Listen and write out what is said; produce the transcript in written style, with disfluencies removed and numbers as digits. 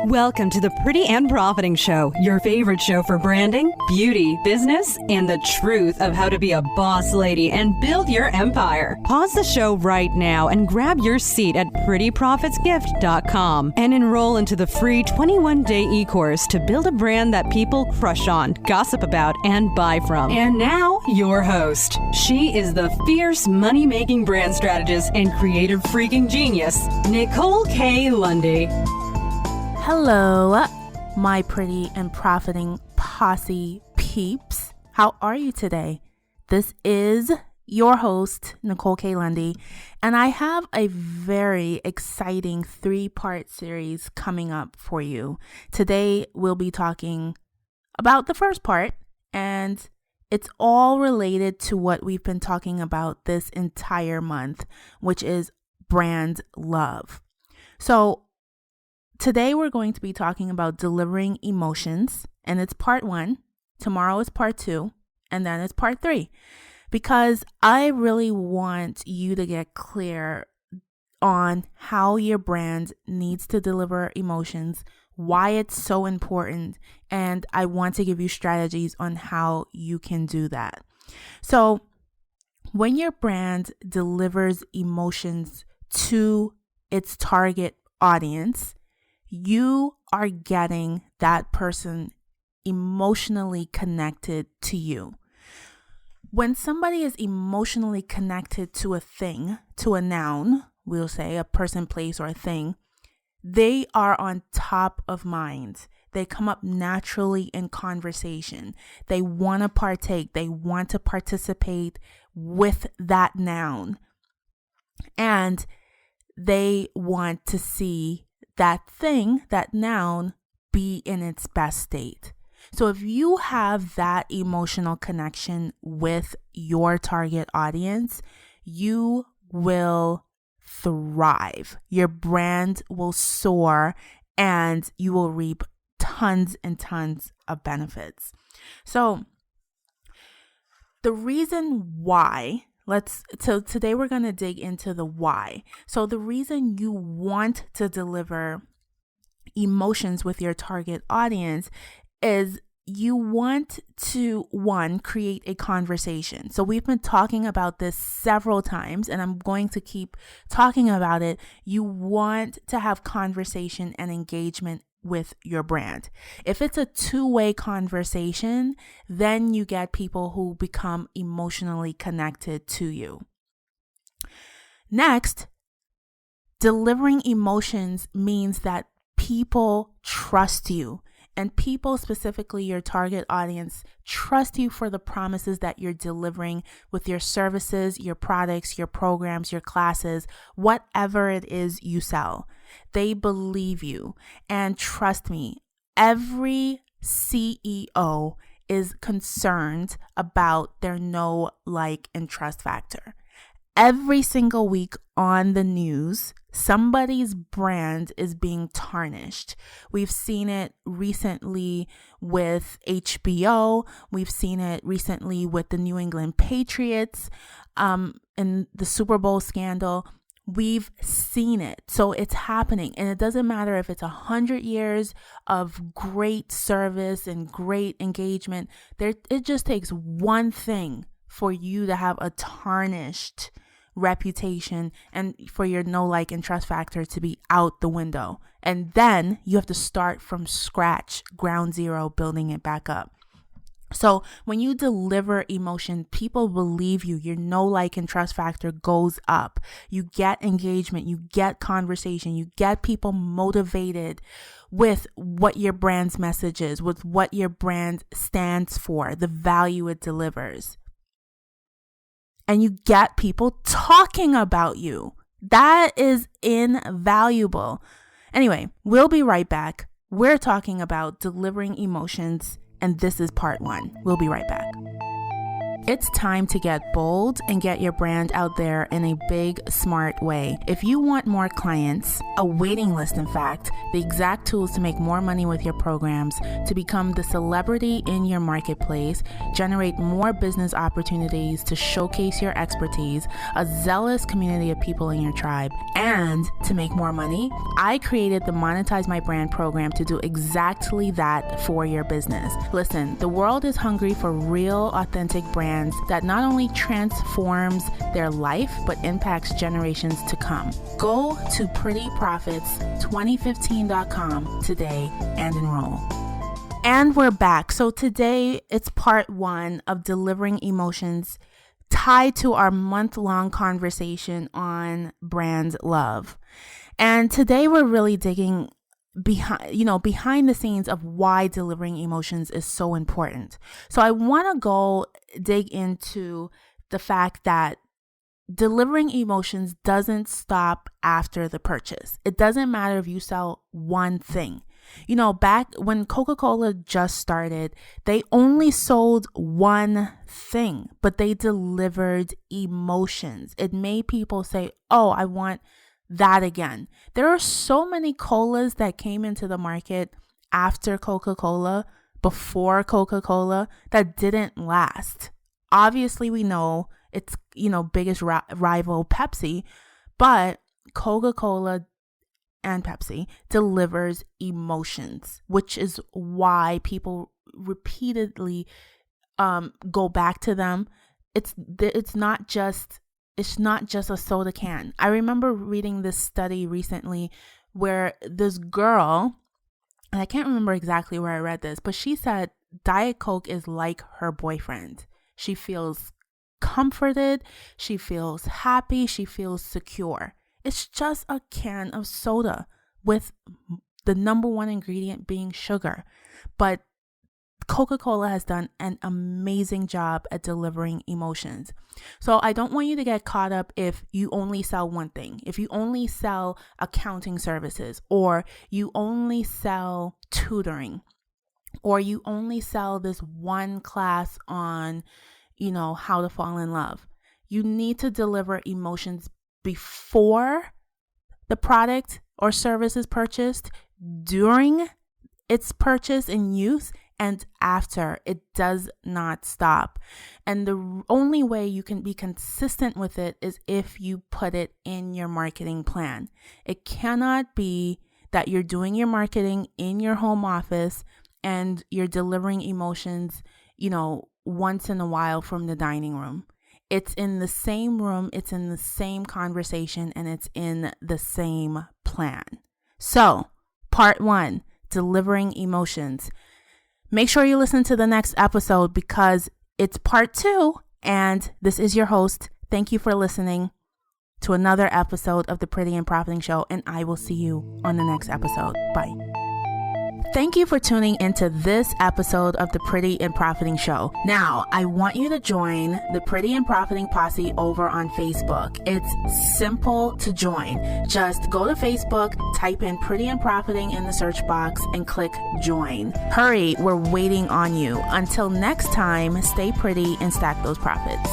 Welcome to the Pretty and Profiting Show, your favorite show for branding, beauty, business, and the truth of how to be a boss lady and build your empire. Pause the show right now and grab your seat at prettyprofitsgift.com and enroll into the free 21-day e-course to build a brand that people crush on, gossip about, and buy from. And now, your host. She is the fierce money-making brand strategist and creative freaking genius, Nicole K. Lundy. Hello, my pretty and profiting posse peeps. How are you today? This is your host, Nicole K. Lundy, and I have a very exciting 3-part series coming up for you. Today, we'll be talking about the first part, and it's all related to what we've been talking about this entire month, which is brand love. So, today we're going to be talking about delivering emotions, and it's part 1. Tomorrow is part 2, and then it's part 3. Because I really want you to get clear on how your brand needs to deliver emotions, why it's so important, and I want to give you strategies on how you can do that. So, when your brand delivers emotions to its target audience, you are getting that person emotionally connected to you. When somebody is emotionally connected to a thing, to a noun, we'll say a person, place, or a thing, they are on top of mind. They come up naturally in conversation. They want to partake. They want to participate with that noun. And they want to see that thing, that noun, be in its best state. So if you have that emotional connection with your target audience, you will thrive. Your brand will soar and you will reap tons and tons of benefits. So the reason why, so today we're going to dig into the why. So the reason you want to deliver emotions with your target audience is you want to, 1, create a conversation. So we've been talking about this several times, and I'm going to keep talking about it. You want to have conversation and engagement with your brand. If it's a 2-way conversation, then you get people who become emotionally connected to you. Next, delivering emotions means that people trust you, and people, specifically your target audience, trust you for the promises that you're delivering with your services, your products, your programs, your classes, whatever it is you sell. They believe you. And trust me, every CEO is concerned about their know, like, and trust factor. Every single week on the news, somebody's brand is being tarnished. We've seen it recently with HBO. We've seen it recently with the New England Patriots in the Super Bowl scandal. We've seen it. So it's happening. And it doesn't matter if it's 100 years of great service and great engagement. It just takes one thing for you to have a tarnished reputation and for your know, like, and trust factor to be out the window. And then you have to start from scratch, ground zero, building it back up. So when you deliver emotion, people believe you. Your know, like, and trust factor goes up. You get engagement, you get conversation, you get people motivated with what your brand's message is, with what your brand stands for, the value it delivers. And you get people talking about you. That is invaluable. Anyway, we'll be right back. We're talking about delivering emotions, and this is part 1. We'll be right back. It's time to get bold and get your brand out there in a big, smart way. If you want more clients, a waiting list in fact, the exact tools to make more money with your programs, to become the celebrity in your marketplace, generate more business opportunities to showcase your expertise, a zealous community of people in your tribe, and to make more money, I created the Monetize My Brand program to do exactly that for your business. Listen, the world is hungry for real, authentic brands that not only transforms their life, but impacts generations to come. Go to prettyprofits2015.com today and enroll. And we're back. So today it's part 1 of delivering emotions tied to our month-long conversation on brand love. And today we're really digging behind the scenes of why delivering emotions is so important. So I want to go dig into the fact that delivering emotions doesn't stop after the purchase. It doesn't matter if you sell one thing. Back when Coca-Cola just started, they only sold one thing, but they delivered emotions. It made people say, oh, I want that again. There are so many colas that came into the market after Coca-Cola, before Coca-Cola, that didn't last. Obviously, we know it's, biggest rival Pepsi, but Coca-Cola and Pepsi delivers emotions, which is why people repeatedly go back to them. It's not just a soda can. I remember reading this study recently where this girl, and I can't remember exactly where I read this, but she said Diet Coke is like her boyfriend. She feels comforted, she feels happy, she feels secure. It's just a can of soda with the number one ingredient being sugar. But Coca-Cola has done an amazing job at delivering emotions. So I don't want you to get caught up if you only sell one thing. If you only sell accounting services, or you only sell tutoring, or you only sell this one class on, how to fall in love. You need to deliver emotions before the product or service is purchased, during its purchase and use, and after. It does not stop. And the only way you can be consistent with it is if you put it in your marketing plan. It cannot be that you're doing your marketing in your home office and you're delivering emotions, once in a while from the dining room. It's in the same room, it's in the same conversation, and it's in the same plan. So, part 1, delivering emotions. Make sure you listen to the next episode because it's part 2, and this is your host. Thank you for listening to another episode of the Pretty and Profiting Show, and I will see you on the next episode. Bye. Thank you for tuning into this episode of the Pretty and Profiting Show. Now, I want you to join the Pretty and Profiting Posse over on Facebook. It's simple to join. Just go to Facebook, type in Pretty and Profiting in the search box, and click join. Hurry, we're waiting on you. Until next time, stay pretty and stack those profits.